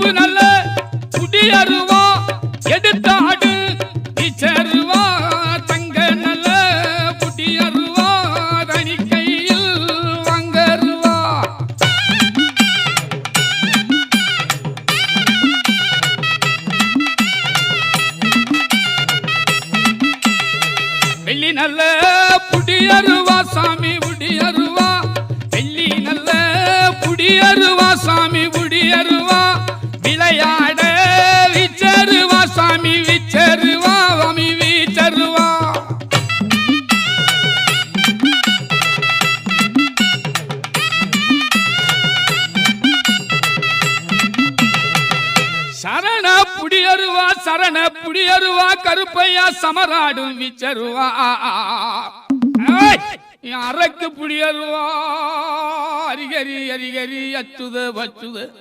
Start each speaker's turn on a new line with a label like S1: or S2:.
S1: உடம்பு நல்ல குடியருவா எடுத்தாடு இச்சருவா தங்க நல்ல குடியருவா தனி கையில் வாங்கருவா வெள்ளி நல்ல புடியருவா சாமி புடியருவா வெள்ளி நல்ல புடியருவா சாமி புடியருவா விளையாட விச்சருவா சாமி விச்சருவா வாமி விச்சருவா சரண புடியருவா கருப்பையா சமராடும் விச்சருவா அரக்கு புடியருவா அரிகரி அரிகரி அச்சுத வச்சுத